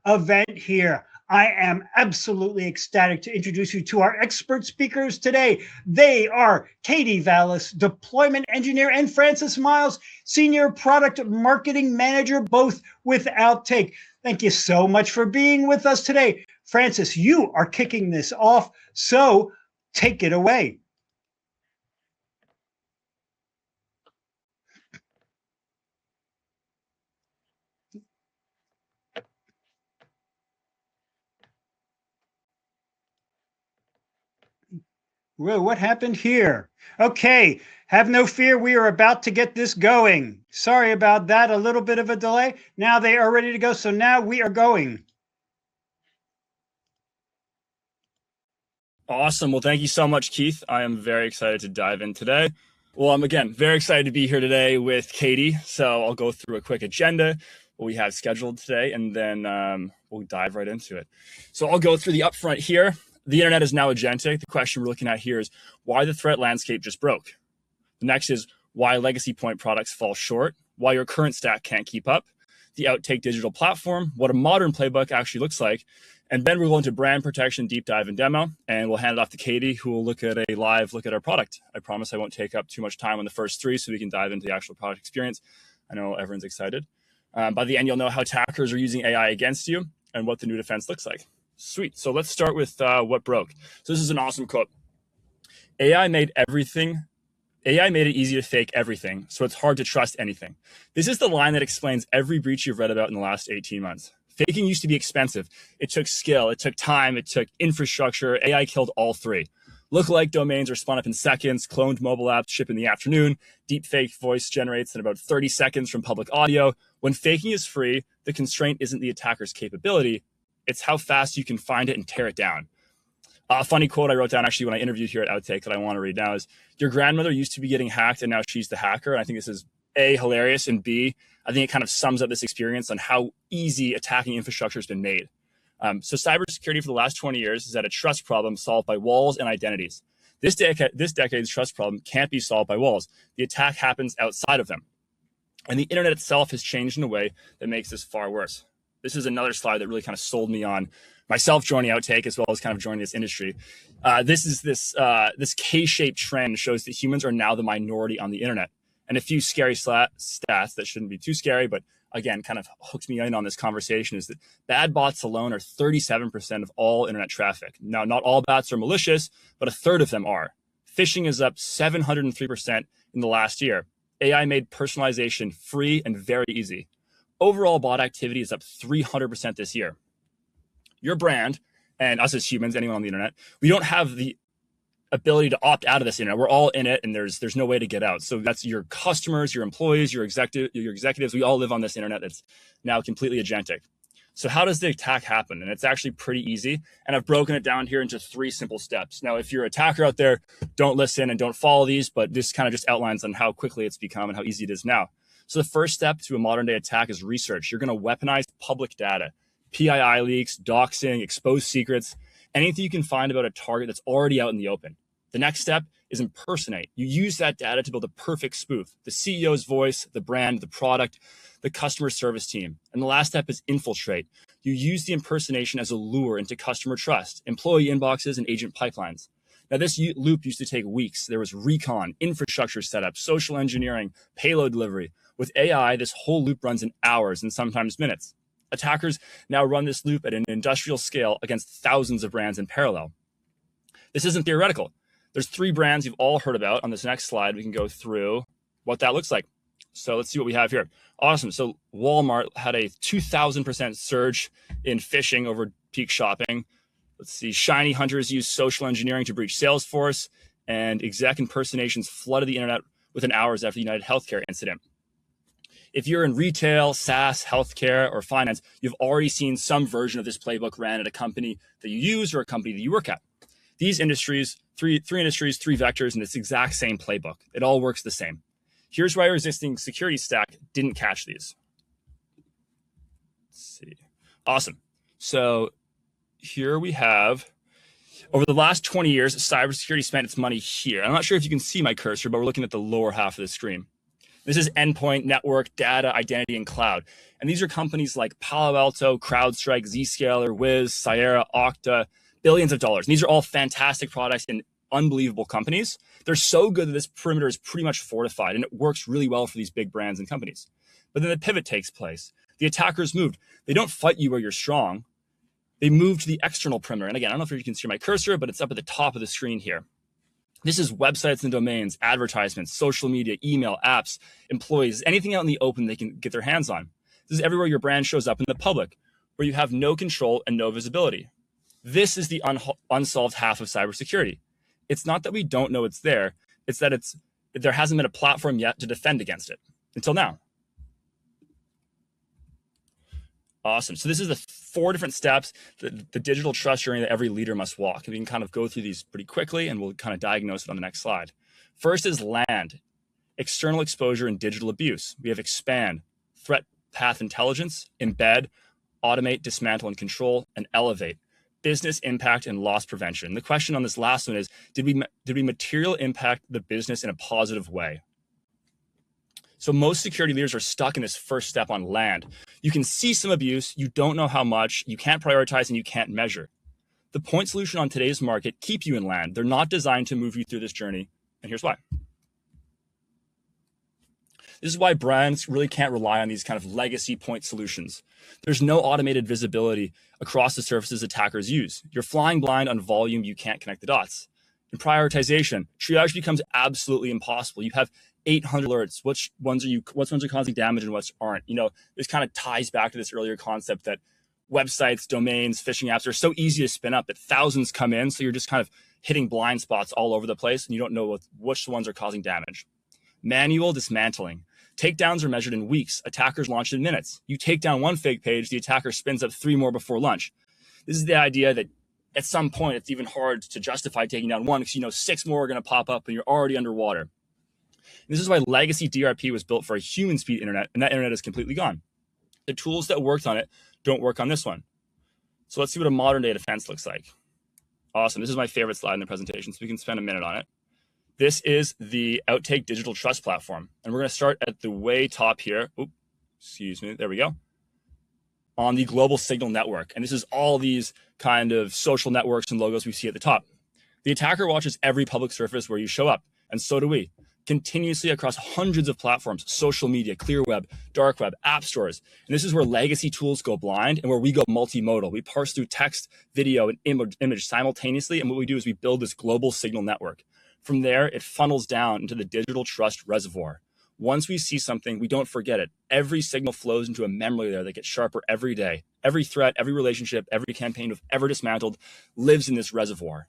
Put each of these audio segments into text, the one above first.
event here. I am absolutely ecstatic to introduce you to our expert speakers today. They are Katie Vallis, Deployment Engineer, and Francis Miles, Senior Product Marketing Manager, both with Outtake. Thank you so much for being with us today. Francis, you are kicking this off, so take it away. Whoa, what happened here? Okay, have no fear. We are about to get this going. Sorry about that. A little bit of a delay. Now they are ready to go. So now we are going. Awesome. Well, thank you so much, Keith. I am very excited to dive in today. Well, I'm again very excited to be here today with Katie. So I'll go through a quick agenda, what we have scheduled today, and then we'll dive right into it. So I'll go through the upfront here. The internet is now agentic. The question we're looking at here is why the threat landscape just broke. The next is why legacy point products fall short, why your current stack can't keep up, the Outtake digital platform, what a modern playbook actually looks like, and then we'll go into brand protection, deep dive, and demo, and we'll hand it off to Katie, who will look at a live look at our product. I promise I won't take up too much time on the first three so we can dive into the actual product experience. I know everyone's excited. By the end, you'll know how attackers are using AI against you and what the new defense looks like. Sweet. So let's start with what broke. So this is an awesome quote. AI made it easy to fake everything, so it's hard to trust anything. This is the line that explains every breach you've read about in the last 18 months. Faking used to be expensive. It took skill, it took time, it took infrastructure. AI killed all three. Lookalike domains are spun up in seconds, cloned mobile apps ship in the afternoon, deepfake voice generates in about 30 seconds from public audio. When faking is free, the constraint isn't the attacker's capability, it's how fast you can find it and tear it down. A funny quote I wrote down actually when I interviewed here at Outtake that I want to read now is, your grandmother used to be getting hacked and now she's the hacker. And I think this is A, hilarious, and B, I think it kind of sums up this experience on how easy attacking infrastructure has been made. So cybersecurity for the last 20 years is that a trust problem solved by walls and identities. This decade's trust problem can't be solved by walls. The attack happens outside of them. And the internet itself has changed in a way that makes this far worse. This is another slide that really kind of sold me on myself joining Outtake as well as kind of joining this industry. This K-shaped trend shows that humans are now the minority on the internet. And a few scary stats that shouldn't be too scary, but again, kind of hooked me in on this conversation is that bad bots alone are 37% of all internet traffic. Now, not all bots are malicious, but a third of them are. Phishing is up 703% in the last year. AI made personalization free and very easy. Overall bot activity is up 300% this year. Your brand, and us as humans, anyone on the internet, we don't have the ability to opt out of this internet. We're all in it, and there's no way to get out. So that's your customers, your employees, your executives. We all live on this internet that's now completely agentic. So how does the attack happen? And it's actually pretty easy. And I've broken it down here into 3 simple steps. Now, if you're an attacker out there, don't listen and don't follow these, but this kind of just outlines on how quickly it's become and how easy it is now. So the first step to a modern day attack is research. You're going to weaponize public data, PII leaks, doxing, exposed secrets, anything you can find about a target that's already out in the open. The next step is impersonate. You use that data to build a perfect spoof, the CEO's voice, the brand, the product, the customer service team. And the last step is infiltrate. You use the impersonation as a lure into customer trust, employee inboxes, and agent pipelines. Now, this loop used to take weeks. There was recon, infrastructure setup, social engineering, payload delivery. With AI, this whole loop runs in hours and sometimes minutes. Attackers now run this loop at an industrial scale against thousands of brands in parallel. This isn't theoretical. There's 3 brands you've all heard about. On this next slide, we can go through what that looks like. So let's see what we have here. Awesome. So Walmart had a 2,000% surge in phishing over peak shopping. Let's see. ShinyHunters used social engineering to breach Salesforce, and exec impersonations flooded the internet within hours after the United Healthcare incident. If you're in retail, SaaS, healthcare, or finance, you've already seen some version of this playbook ran at a company that you use or a company that you work at. These industries, three industries, 3 vectors, and it's the exact same playbook. It all works the same. Here's why our existing security stack didn't catch these. Let's see. Awesome. So here we have, over the last 20 years, cybersecurity spent its money here. I'm not sure if you can see my cursor, but we're looking at the lower half of the screen. This is endpoint, network, data, identity, and cloud. And these are companies like Palo Alto, CrowdStrike, Zscaler, Wiz, Cyera, Okta, billions of dollars. And these are all fantastic products and unbelievable companies. They're so good that this perimeter is pretty much fortified, and it works really well for these big brands and companies. But then the pivot takes place. The attackers moved. They don't fight you where you're strong. They move to the external perimeter. And again, I don't know if you can see my cursor, but it's up at the top of the screen here. This is websites and domains, advertisements, social media, email, apps, employees, anything out in the open they can get their hands on. This is everywhere your brand shows up in the public, where you have no control and no visibility. This is the unsolved half of cybersecurity. It's not that we don't know it's there. It's that there hasn't been a platform yet to defend against it until now. Awesome. So this is the 4 different steps, the digital trust journey that every leader must walk. And we can kind of go through these pretty quickly, and we'll kind of diagnose it on the next slide. First is land, external exposure and digital abuse. We have expand, threat path intelligence, embed, automate, dismantle, and control, and elevate, business impact and loss prevention. The question on this last one is, did we material impact the business in a positive way? So most security leaders are stuck in this first step on land. You can see some abuse, you don't know how much, you can't prioritize, and you can't measure. The point solution on today's market keep you in land. They're not designed to move you through this journey, and here's why. This is why brands really can't rely on these kind of legacy point solutions. There's no automated visibility across the surfaces attackers use. You're flying blind on volume, you can't connect the dots. In prioritization, triage becomes absolutely impossible. You have 800 alerts. Which ones are causing damage and which aren't? You know, this kind of ties back to this earlier concept that websites, domains, phishing apps are so easy to spin up that thousands come in. So you're just kind of hitting blind spots all over the place, and you don't know which ones are causing damage. Manual dismantling. Takedowns are measured in weeks. Attackers launch in minutes. You take down one fake page, the attacker spins up 3 more before lunch. This is the idea that at some point it's even hard to justify taking down one because you know 6 more are going to pop up and you're already underwater. This is why legacy DRP was built for a human speed internet, and that internet is completely gone. The tools that worked on it don't work on this one. So let's see what a modern day defense looks like. Awesome. This is my favorite slide in the presentation, so we can spend a minute on it. This is the Outtake digital trust platform, and we're going to start at the way top here. Oops, excuse me. There we go. On the global signal network, and this is all these kind of social networks and logos we see at the top. The attacker watches every public surface where you show up, and so do we. Continuously across hundreds of platforms, social media, clear web, dark web, app stores. And this is where legacy tools go blind and where we go multimodal. We parse through text, video, and image simultaneously. And what we do is we build this global signal network. From there, it funnels down into the digital trust reservoir. Once we see something, we don't forget it. Every signal flows into a memory layer that gets sharper every day. Every threat, every relationship, every campaign we've ever dismantled lives in this reservoir.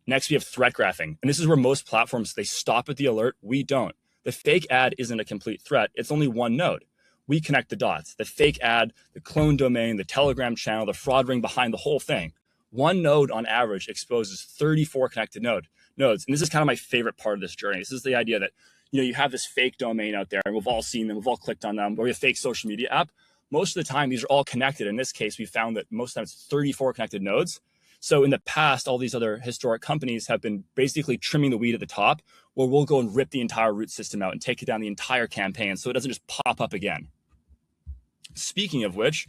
Next, we have threat graphing. And this is where most platforms, they stop at the alert. We don't. The fake ad isn't a complete threat. It's only one node. We connect the dots. The fake ad, the clone domain, the Telegram channel, the fraud ring behind the whole thing. One node on average exposes 34 connected nodes. And this is kind of my favorite part of this journey. This is the idea that, you know, you have this fake domain out there and we've all seen them. We've all clicked on them. Or we have a fake social media app. Most of the time, these are all connected. In this case, we found that most of the time it's 34 connected nodes. So in the past, all these other historic companies have been basically trimming the weed at the top, where we'll go and rip the entire root system out and take it down the entire campaign so it doesn't just pop up again. Speaking of which,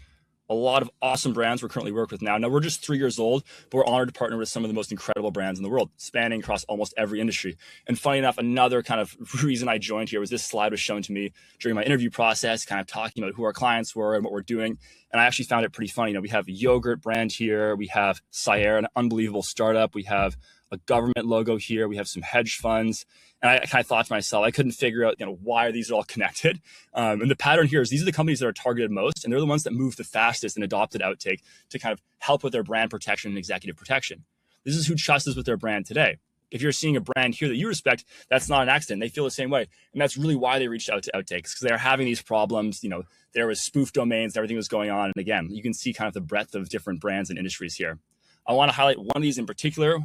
a lot of awesome brands we're currently working with now. Now, we're just 3 years old, but we're honored to partner with some of the most incredible brands in the world, spanning across almost every industry. And funny enough, another kind of reason I joined here was this slide was shown to me during my interview process, kind of talking about who our clients were and what we're doing. And I actually found it pretty funny. You know, we have a yogurt brand here. We have Cyera, an unbelievable startup. We have a government logo here. We have some hedge funds. And I kind of thought to myself, I couldn't figure out, you know, why are these all connected? And the pattern here is these are the companies that are targeted most, and they're the ones that move the fastest and adopted Outtake to kind of help with their brand protection and executive protection. This is who trusts with their brand today. If you're seeing a brand here that you respect, that's not an accident. They feel the same way. And that's really why they reached out to Outtake, because they're having these problems. You know, there was spoof domains, everything was going on. And again, you can see kind of the breadth of different brands and industries here. I want to highlight one of these in particular,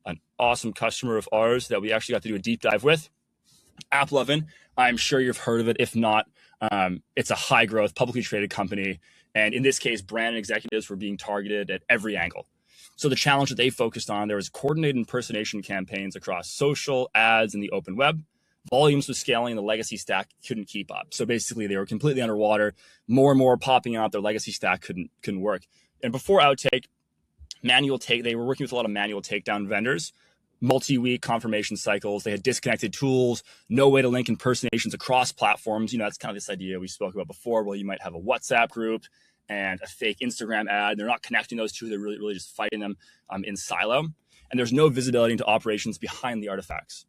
an awesome customer of ours that we actually got to do a deep dive with, AppLovin. I'm sure you've heard of it. If not, it's a high growth, publicly traded company. And in this case, brand executives were being targeted at every angle. So the challenge that they focused on, there was coordinated impersonation campaigns across social, ads, and the open web. volumes was scaling and the legacy stack couldn't keep up. So basically they were completely underwater, more and more popping up, their legacy stack couldn't work. And before Outtake, they were working with a lot of manual takedown vendors, multi-week confirmation cycles. They had disconnected tools, no way to link impersonations across platforms. That's kind of this idea we spoke about before, where you might have a WhatsApp group and a fake Instagram ad. They're not connecting those two. They're really just fighting them in silo. And there's no visibility into operations behind the artifacts.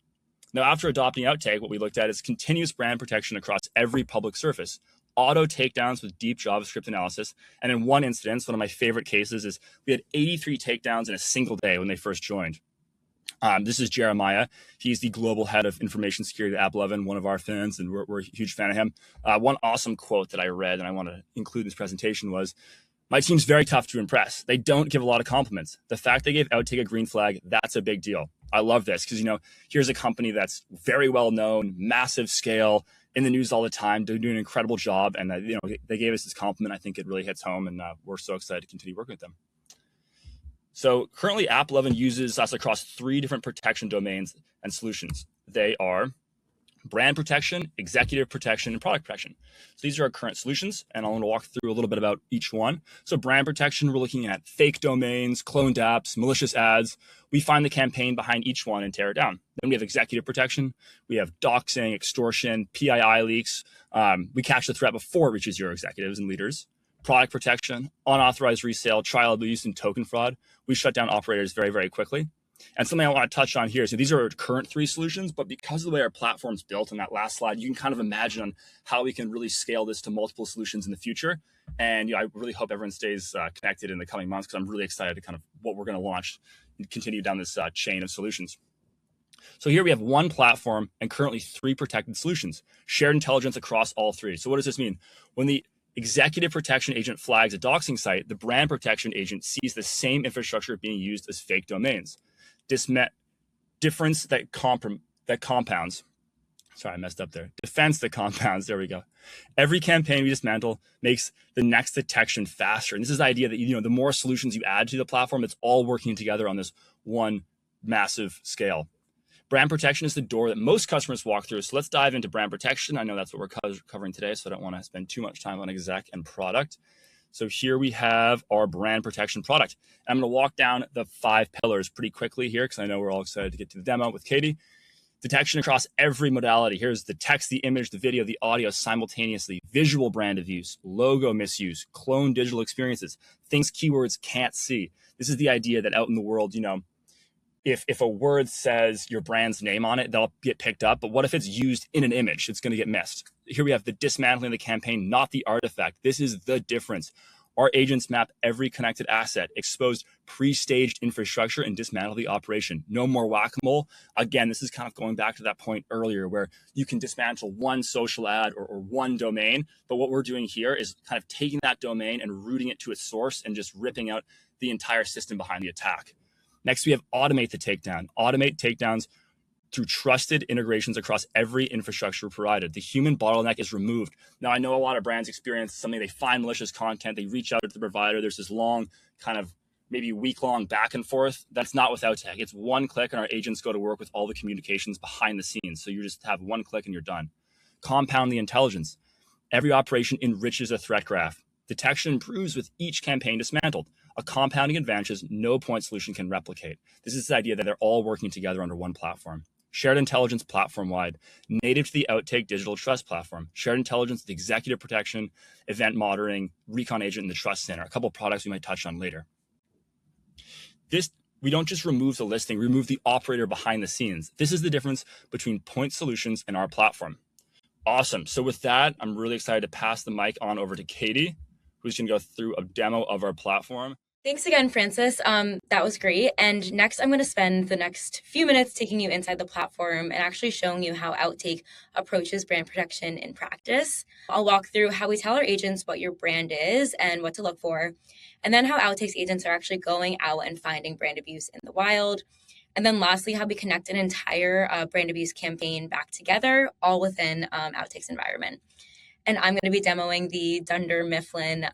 Now, after adopting Outtake, what we looked at is continuous brand protection across every public surface, auto takedowns with deep JavaScript analysis. And in one instance, one of my favorite cases is we had 83 takedowns in a single day when they first joined. This is Jeremiah. He's the global head of information security at AppLovin, one of our fans, and we're a huge fan of him. One awesome quote that I read and I want to include in this presentation was, "My team's very tough to impress. They don't give a lot of compliments. The fact they gave Outtake a green flag, that's a big deal." I love this because, here's a company that's very well known, massive scale, in the news all the time. They're doing an incredible job. And, they gave us this compliment. I think it really hits home, and we're so excited to continue working with them. So currently AppLovin uses us across 3 different protection domains and solutions. They are brand protection, executive protection, and product protection. So these are our current solutions, and I want to walk through a little bit about each one. So brand protection, we're looking at fake domains, cloned apps, malicious ads. We find the campaign behind each one and tear it down. Then we have executive protection. We have doxing, extortion, PII leaks. We catch the threat before it reaches your executives and leaders. Product protection, unauthorized resale, trial abuse, and token fraud. We shut down operators very, very quickly. And something I want to touch on here, so these are our current 3 solutions, but because of the way our platform's built on that last slide, you can kind of imagine on how we can really scale this to multiple solutions in the future. And I really hope everyone stays connected in the coming months, because I'm really excited to kind of what we're going to launch and continue down this chain of solutions. So here we have 1 platform and currently 3 protected solutions, shared intelligence across all 3. So what does this mean? When the executive protection agent flags a doxing site, the brand protection agent sees the same infrastructure being used as fake domains. Difference that compounds. Sorry, I messed up there. Defense that compounds. There we go. Every campaign we dismantle makes the next detection faster. And this is the idea that the more solutions you add to the platform, it's all working together on this one massive scale. Brand protection is the door that most customers walk through. So let's dive into brand protection. I know that's what we're covering today, so I don't want to spend too much time on exec and product. So here we have our brand protection product. And I'm going to walk down the 5 pillars pretty quickly here, because I know we're all excited to get to the demo with Katie. Detection across every modality. Here's the text, the image, the video, the audio simultaneously. Visual brand abuse, logo misuse, clone digital experiences, things keywords can't see. This is the idea that out in the world, if a word says your brand's name on it, that'll get picked up. But what if it's used in an image? It's going to get missed. Here we have the dismantling of the campaign, not the artifact. This is the difference. Our agents map every connected asset, exposed pre-staged infrastructure, and dismantle the operation. No more whack-a-mole. Again, this is kind of going back to that point earlier where you can dismantle one social ad or one domain. But what we're doing here is kind of taking that domain and rooting it to its source and just ripping out the entire system behind the attack. Next, we have automate the takedown. Automate takedowns through trusted integrations across every infrastructure provided. The human bottleneck is removed. Now, I know a lot of brands experience something, they find malicious content, they reach out to the provider, there's this long kind of maybe week-long back and forth. That's not with Outtake. It's one click and our agents go to work with all the communications behind the scenes. So you just have one click and you're done. Compound the intelligence. Every operation enriches a threat graph. Detection improves with each campaign dismantled. A compounding advantage no point solution can replicate. This is the idea that they're all working together under one platform. Shared intelligence platform-wide, native to the Outtake digital trust platform. Shared intelligence, the executive protection, event monitoring, recon agent, and the trust center. A couple of products we might touch on later. We don't just remove the listing, we remove the operator behind the scenes. This is the difference between point solutions and our platform. Awesome. So with that, I'm really excited to pass the mic on over to Katie, who's going to go through a demo of our platform. Thanks again, Francis. That was great. And next, I'm going to spend the next few minutes taking you inside the platform and actually showing you how Outtake approaches brand protection in practice. I'll walk through how we tell our agents what your brand is and what to look for, and then how Outtake's agents are actually going out and finding brand abuse in the wild. And then lastly, how we connect an entire brand abuse campaign back together, all within Outtake's environment. And I'm going to be demoing the Dunder Mifflin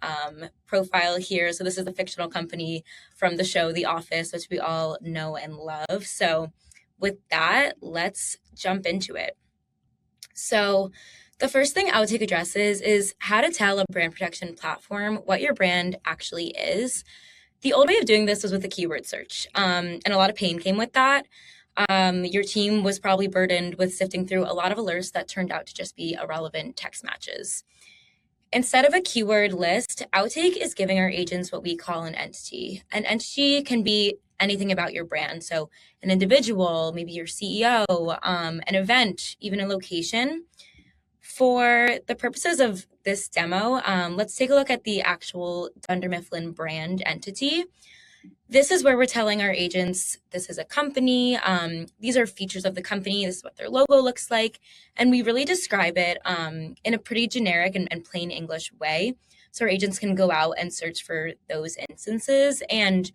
profile here. So this is the fictional company from the show The Office, which we all know and love. So with that, let's jump into it. So the first thing Outtake addresses is how to tell a brand protection platform what your brand actually is. The old way of doing this was with a keyword search, and a lot of pain came with that. Your team was probably burdened with sifting through a lot of alerts that turned out to just be irrelevant text matches. Instead of a keyword list, Outtake is giving our agents what we call an entity. An entity can be anything about your brand. So an individual, maybe your CEO, an event, even a location. For the purposes of this demo, let's take a look at the actual Dunder Mifflin brand entity. This is where we're telling our agents, this is a company, these are features of the company, this is what their logo looks like, and we really describe it in a pretty generic and plain English way, so our agents can go out and search for those instances. And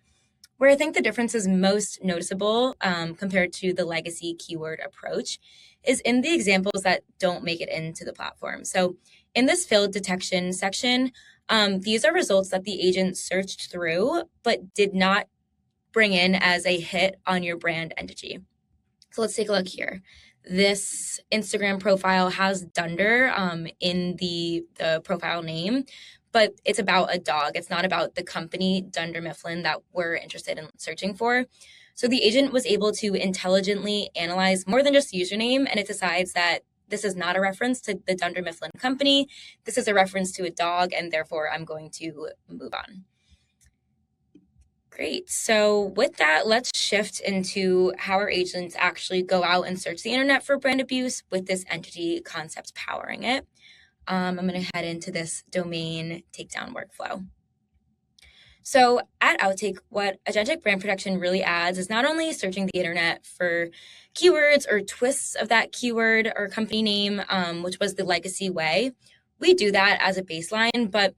where I think the difference is most noticeable compared to the legacy keyword approach is in the examples that don't make it into the platform. So in this field detection section, these are results that the agent searched through but did not bring in as a hit on your brand entity. So let's take a look here. This Instagram profile has Dunder in the profile name, but it's about a dog. It's not about the company Dunder Mifflin that we're interested in searching for. So the agent was able to intelligently analyze more than just the username, and it decides that this is not a reference to the Dunder Mifflin company. This is a reference to a dog, and therefore I'm going to move on. Great. So with that, let's shift into how our agents actually go out and search the internet for brand abuse with this entity concept powering it. I'm going to head into this domain takedown workflow. So at Outtake, what agentic brand protection really adds is not only searching the internet for keywords or twists of that keyword or company name, which was the legacy way. We do that as a baseline, but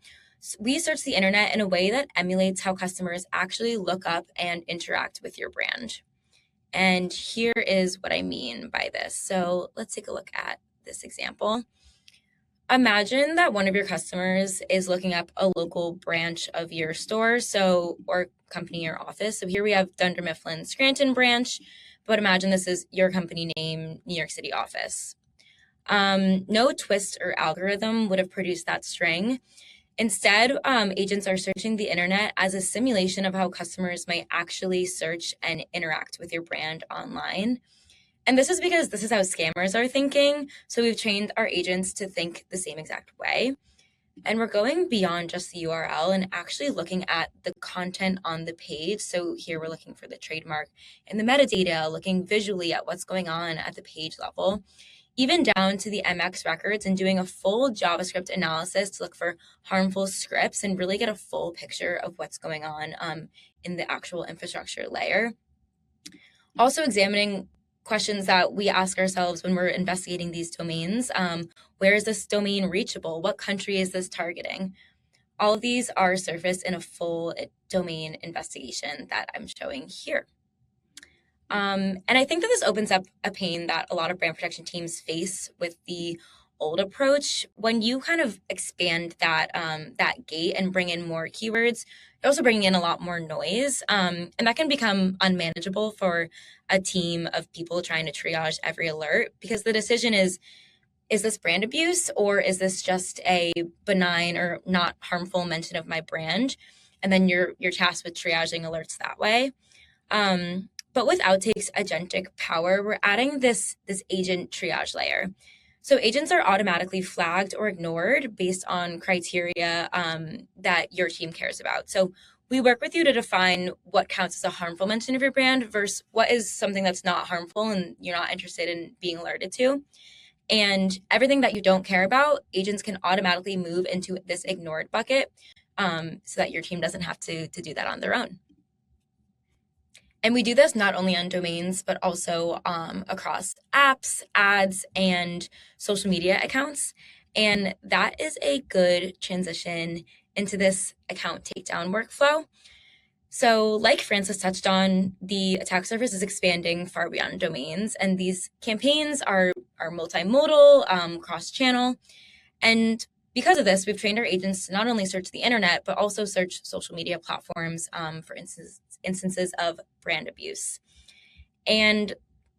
we search the internet in a way that emulates how customers actually look up and interact with your brand. And here is what I mean by this. So let's take a look at this example. Imagine that one of your customers is looking up a local branch of your store, or company or office. So here we have Dunder Mifflin Scranton branch, but imagine this is your company name, New York City office. No twist or algorithm would have produced that string. Instead, agents are searching the internet as a simulation of how customers might actually search and interact with your brand online. And this is because this is how scammers are thinking. So we've trained our agents to think the same exact way. And we're going beyond just the URL and actually looking at the content on the page. So here we're looking for the trademark and the metadata, looking visually at what's going on at the page level, even down to the MX records, and doing a full JavaScript analysis to look for harmful scripts and really get a full picture of what's going on in the actual infrastructure layer. Also examining questions that we ask ourselves when we're investigating these domains. Where is this domain reachable? What country is this targeting? All of these are surfaced in a full domain investigation that I'm showing here. And I think that this opens up a pain that a lot of brand protection teams face with the old approach. When you kind of expand that gate and bring in more keywords, you're also bringing in a lot more noise, and that can become unmanageable for a team of people trying to triage every alert, because the decision is this brand abuse, or is this just a benign or not harmful mention of my brand? And then you're tasked with triaging alerts that way. But with Outtake's agentic power, we're adding this agent triage layer. So agents are automatically flagged or ignored based on criteria that your team cares about. So we work with you to define what counts as a harmful mention of your brand versus what is something that's not harmful and you're not interested in being alerted to. And everything that you don't care about, agents can automatically move into this ignored bucket so that your team doesn't have to do that on their own. And we do this not only on domains, but also across apps, ads, and social media accounts. And that is a good transition into this account takedown workflow. So like Francis touched on, the attack surface is expanding far beyond domains. And these campaigns are multimodal, cross-channel. And because of this, we've trained our agents to not only search the internet, but also search social media platforms for instances of brand abuse. And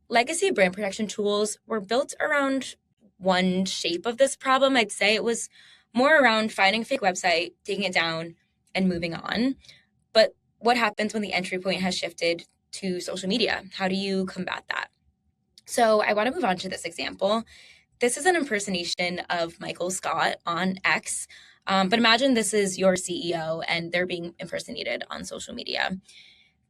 legacy brand protection tools were built around one shape of this problem. I'd say it was more around finding a fake website, taking it down, and moving on. But what happens when the entry point has shifted to social media? How do you combat that? So I want to move on to this example. This is an impersonation of Michael Scott on X. But imagine this is your CEO and they're being impersonated on social media.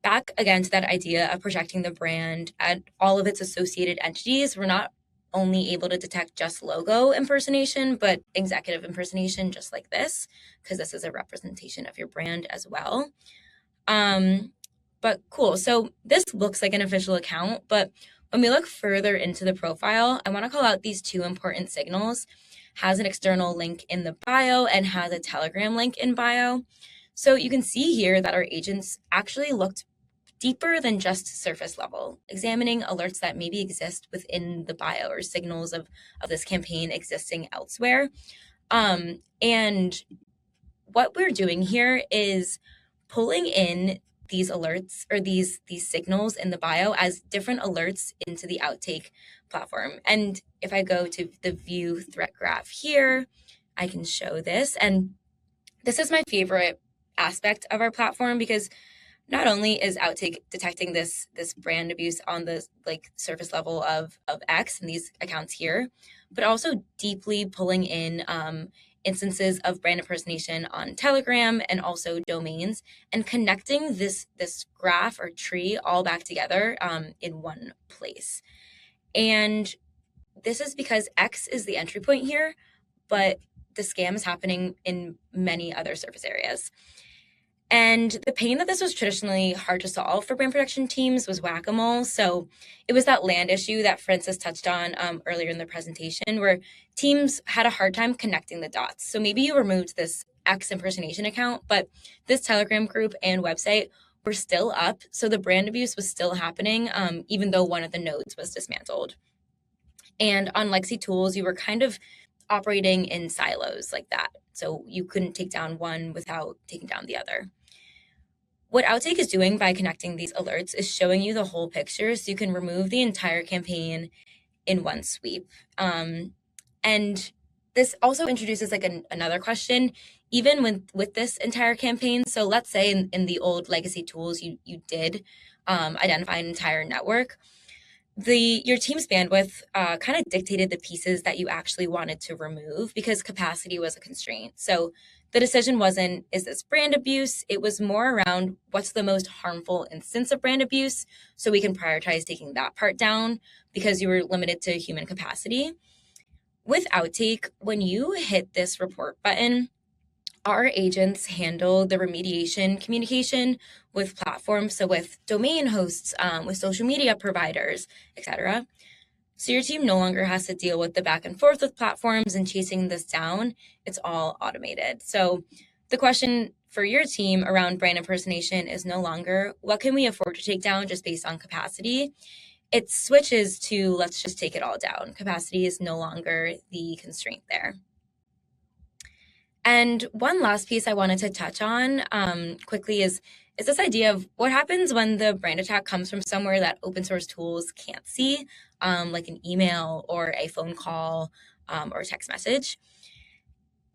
Back again to that idea of projecting the brand and all of its associated entities, we're not only able to detect just logo impersonation, but executive impersonation, just like this, because this is a representation of your brand as well. But cool. So this looks like an official account, but when we look further into the profile, I want to call out these two important signals. Has an external link in the bio and has a Telegram link in bio. So you can see here that our agents actually looked deeper than just surface level, examining alerts that maybe exist within the bio or signals of this campaign existing elsewhere. And what we're doing here is pulling in these alerts or these signals in the bio as different alerts into the Outtake platform. And if I go to the view threat graph here, I can show this. And this is my favorite aspect of our platform, because not only is Outtake detecting this brand abuse on the surface level of X and these accounts here, but also deeply pulling in instances of brand impersonation on Telegram and also domains, and connecting this graph or tree all back together in one place. And this is because X is the entry point here, but the scam is happening in many other surface areas. And the pain that this was traditionally hard to solve for brand protection teams was whack-a-mole. So it was that land issue that Francis touched on earlier in the presentation, where teams had a hard time connecting the dots. So maybe you removed this X impersonation account, but this Telegram group and website were still up. So the brand abuse was still happening, even though one of the nodes was dismantled. And on legacy tools, you were kind of operating in silos like that. So you couldn't take down one without taking down the other. What Outtake is doing by connecting these alerts is showing you the whole picture, so you can remove the entire campaign in one sweep. And this also introduces another question, even with this entire campaign. So let's say in the old legacy tools, you did identify an entire network. Your team's bandwidth kind of dictated the pieces that you actually wanted to remove, because capacity was a constraint. So the decision wasn't, is this brand abuse? It was more around what's the most harmful instance of brand abuse, so we can prioritize taking that part down, because you were limited to human capacity. With Outtake, when you hit this report button, our agents handle the remediation communication with platforms, so with domain hosts, with social media providers, etc. So your team no longer has to deal with the back and forth with platforms and chasing this down. It's all automated. So the question for your team around brand impersonation is no longer, what can we afford to take down just based on capacity? It switches to, let's just take it all down. Capacity is no longer the constraint there. And one last piece I wanted to touch on quickly is this idea of what happens when the brand attack comes from somewhere that open source tools can't see, like an email or a phone call or a text message.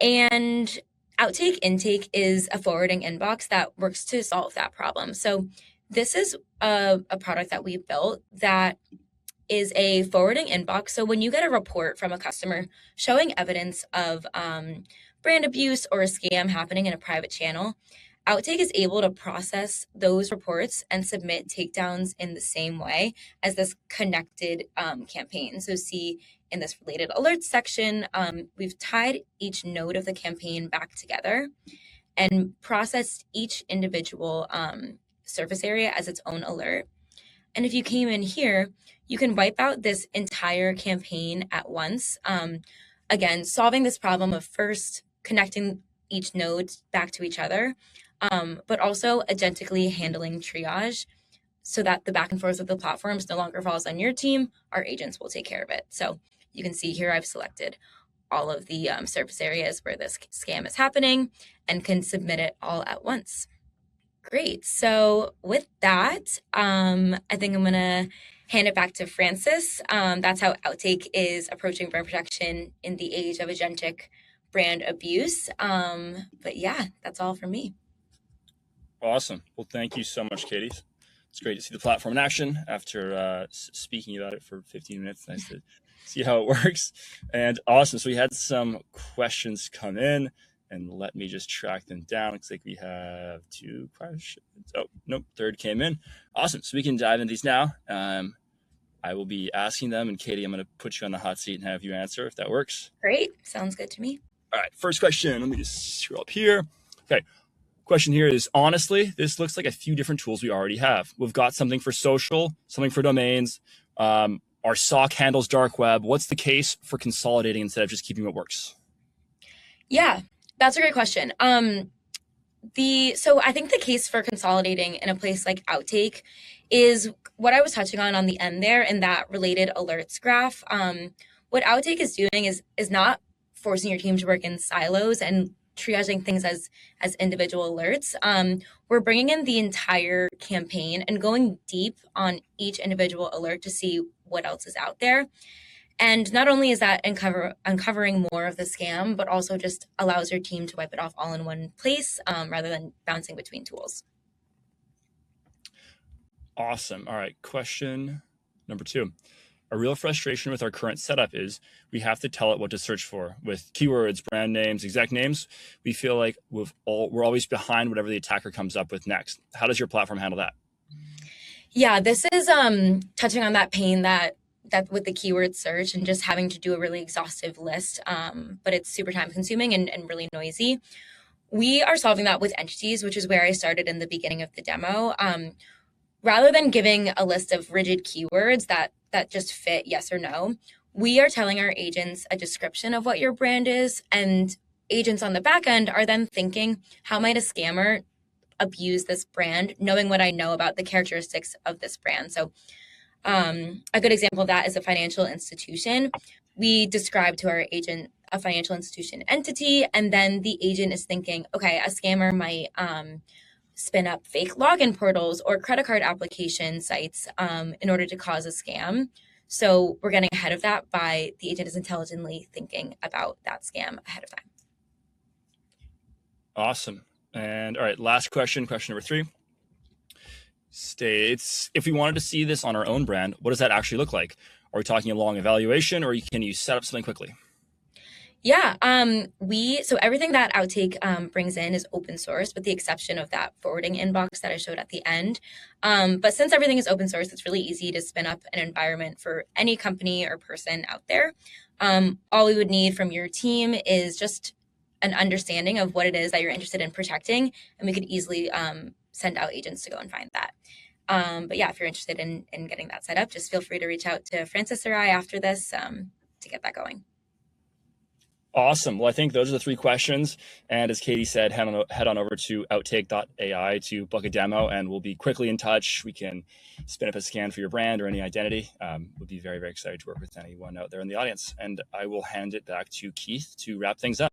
And Outtake Intake is a forwarding inbox that works to solve that problem. So this is a product that we built that is a forwarding inbox. So when you get a report from a customer showing evidence of brand abuse or a scam happening in a private channel, Outtake is able to process those reports and submit takedowns in the same way as this connected campaign. So see in this related alerts section, we've tied each node of the campaign back together and processed each individual surface area as its own alert. And if you came in here, you can wipe out this entire campaign at once. Again, solving this problem of first connecting each node back to each other, but also agentically handling triage so that the back and forth of the platforms no longer falls on your team. Our agents will take care of it. So you can see here I've selected all of the surface areas where this scam is happening and can submit it all at once. Great. So with that, I think I'm going to hand it back to Francis. That's how Outtake is approaching brand protection in the age of agentic brand abuse. But yeah, that's all from me. Awesome. Well, thank you so much, Katie. It's great to see the platform in action after speaking about it for 15 minutes. Nice to see how it works. And awesome. So we had some questions come in, and let me just track them down. Looks like we have 2 questions. Oh, nope, third came in. Awesome. So we can dive into these now. I will be asking them, and Katie, I'm going to put you on the hot seat and have you answer if that works. Great. Sounds good to me. All right. First question. Let me just scroll up here. Okay. Question here is, honestly, this looks like a few different tools we already have. We've got something for social, something for domains. Our SOC handles dark web. What's the case for consolidating instead of just keeping what works? Yeah, that's a great question. So I think the case for consolidating in a place like Outtake is what I was touching on the end there in that related alerts graph. What Outtake is doing is not forcing your team to work in silos and triaging things as individual alerts. We're bringing in the entire campaign and going deep on each individual alert to see what else is out there. And not only is that uncovering more of the scam, but also just allows your team to wipe it off all in one place rather than bouncing between tools. Awesome. All right. Question number 2. A real frustration with our current setup is we have to tell it what to search for with keywords, brand names, exact names. We feel like we're always behind whatever the attacker comes up with next. How does your platform handle that? Yeah, this is touching on that pain that with the keyword search and just having to do a really exhaustive list, but it's super time consuming and really noisy. We are solving that with entities, which is where I started in the beginning of the demo. Rather than giving a list of rigid keywords that just fit yes or no, we are telling our agents a description of what your brand is, and agents on the back end are then thinking, how might a scammer abuse this brand, knowing what I know about the characteristics of this brand. So a good example of that is a financial institution. We describe to our agent a financial institution entity, and then the agent is thinking, okay, a scammer might spin up fake login portals or credit card application sites in order to cause a scam. So we're getting ahead of that by the agent is intelligently thinking about that scam ahead of time. Awesome. And all right, last question, question number 3 states, if we wanted to see this on our own brand, what does that actually look like? Are we talking a long evaluation, or can you set up something quickly? Yeah, so everything that Outtake brings in is open source, with the exception of that forwarding inbox that I showed at the end. But since everything is open source, it's really easy to spin up an environment for any company or person out there. All we would need from your team is just an understanding of what it is that you're interested in protecting, and we could easily send out agents to go and find that. But yeah, if you're interested in getting that set up, just feel free to reach out to Francis or I after this to get that going. Awesome. Well, I think those are the 3 questions. And as Katie said, head on over to outtake.ai to book a demo, and we'll be quickly in touch. We can spin up a scan for your brand or any identity. We'll be very, very excited to work with anyone out there in the audience. And I will hand it back to Keith to wrap things up.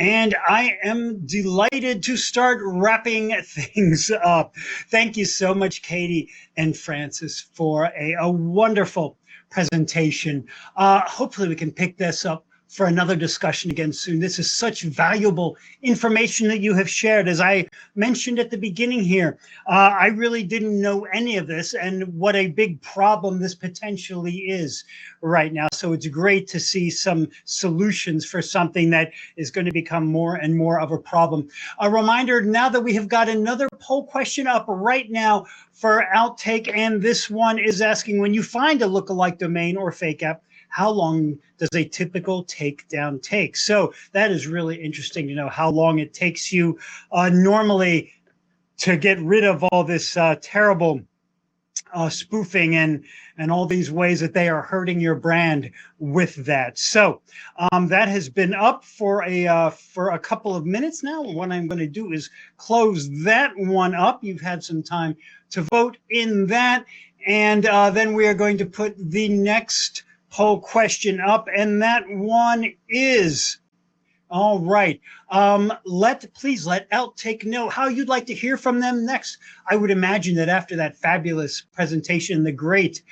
And I am delighted to start wrapping things up. Thank you so much, Katie and Francis, for a wonderful presentation. Hopefully we can pick this up for another discussion again soon. This is such valuable information that you have shared. As I mentioned at the beginning here, I really didn't know any of this and what a big problem this potentially is right now. So it's great to see some solutions for something that is going to become more and more of a problem. A reminder now that we have got another poll question up right now for Outtake, and this one is asking, when you find a lookalike domain or fake app, how long does a typical takedown take? So that is really interesting to know how long it takes you normally to get rid of all this terrible spoofing and all these ways that they are hurting your brand with that. So that has been up for a couple of minutes now. What I'm going to do is close that one up. You've had some time to vote in that, and then we are going to put the next poll question up, and that one is, All right. Please let Outtake know how you'd like to hear from them next. I would imagine that after that fabulous presentation, the great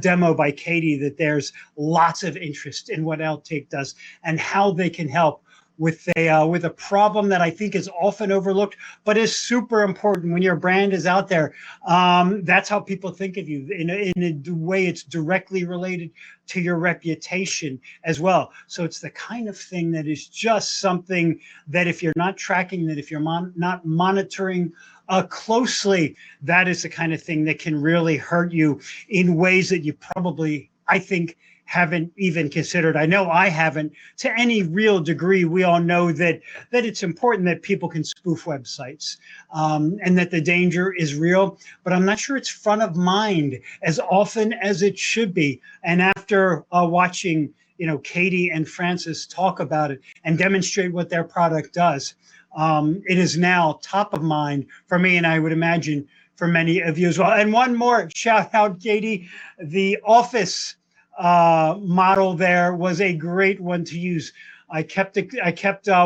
demo by Katie, that there's lots of interest in what Outtake does and how they can help with a problem that I think is often overlooked, but is super important when your brand is out there. That's how people think of you in a way it's directly related to your reputation as well. So it's the kind of thing that is just something that if you're not tracking, that if you're not monitoring closely, that is the kind of thing that can really hurt you in ways that you probably, I think, haven't even considered. I know I haven't to any real degree. We all know that it's important that people can spoof websites and that the danger is real, but I'm not sure it's front of mind as often as it should be. And after watching, Katie and Francis talk about it and demonstrate what their product does, it is now top of mind for me, and I would imagine for many of you as well. And one more shout out, Katie, the Office model there was a great one to use. I kept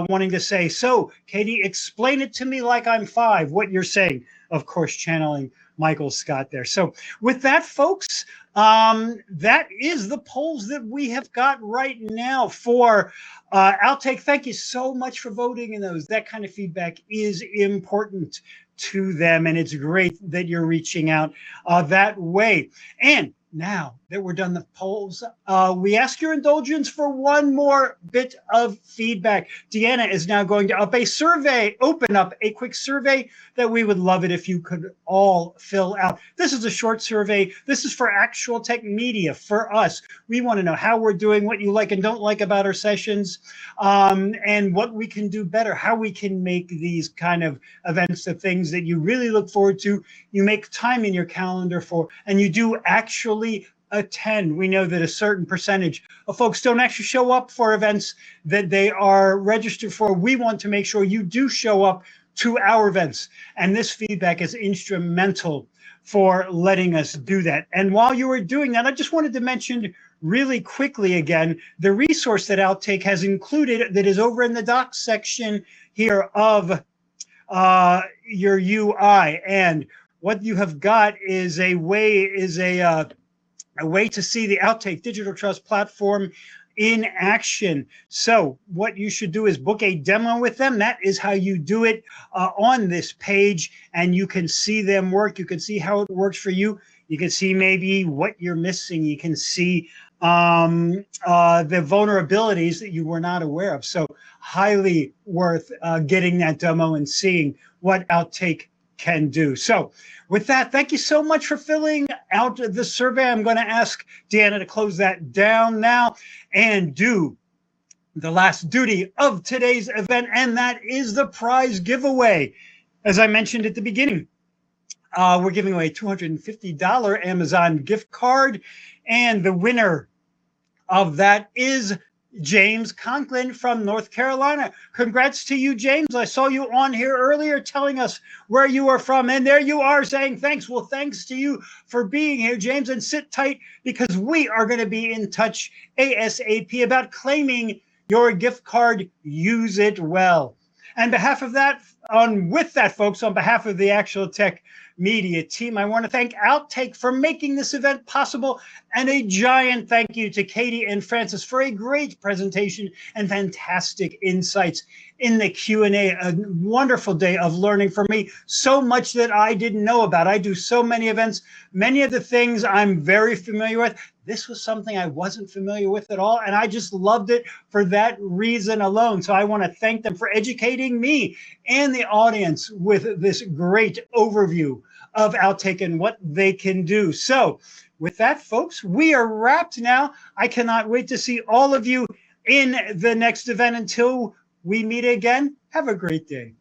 wanting to say, so Katie, explain it to me like I'm 5, what you're saying, of course, channeling Michael Scott there. So with that, folks, that is the polls that we have got right now for Outtake. Thank you so much for voting in those. That kind of feedback is important to them, and it's great that you're reaching out that way. And now that we're done the polls, we ask your indulgence for one more bit of feedback. Deanna is now going to open up a quick survey that we would love it if you could all fill out. This is a short survey. This is for Actual Tech Media, for us. We want to know how we're doing, what you like and don't like about our sessions, and what we can do better, how we can make these kind of events the things that you really look forward to, you make time in your calendar for, and you do actually attend. We know that a certain percentage of folks don't actually show up for events that they are registered for. We want to make sure you do show up to our events, and this feedback is instrumental for letting us do that. And while you were doing that, I just wanted to mention really quickly again the resource that Outtake has included that is over in the docs section here of your UI. And what you have got is a way to see the Outtake Digital Trust platform in action. So what you should do is book a demo with them. That is how you do it on this page, and you can see them work. You can see how it works for you. You can see maybe what you're missing. You can see the vulnerabilities that you were not aware of. So highly worth getting that demo and seeing what Outtake can do. So with that, thank you so much for filling out the survey. I'm going to ask Deanna to close that down now and do the last duty of today's event, and that is the prize giveaway. As I mentioned at the beginning, we're giving away a $250 Amazon gift card, and the winner of that is James Conklin from North Carolina. Congrats to you, James. I saw you on here earlier telling us where you are from, and there you are saying thanks. Well, thanks to you for being here, James, and sit tight because we are going to be in touch ASAP about claiming your gift card. Use it well. And with that, folks, on behalf of the Actual Tech Media team, I want to thank Outtake for making this event possible, and a giant thank you to Katie and Francis for a great presentation and fantastic insights in the Q&A. A wonderful day of learning for me. So much that I didn't know about. I do so many events. Many of the things I'm very familiar with. This was something I wasn't familiar with at all, and I just loved it for that reason alone. So I want to thank them for educating me and the audience with this great overview of Outtake and what they can do. So with that, folks, we are wrapped now. I cannot wait to see all of you in the next event. Until we meet again, have a great day.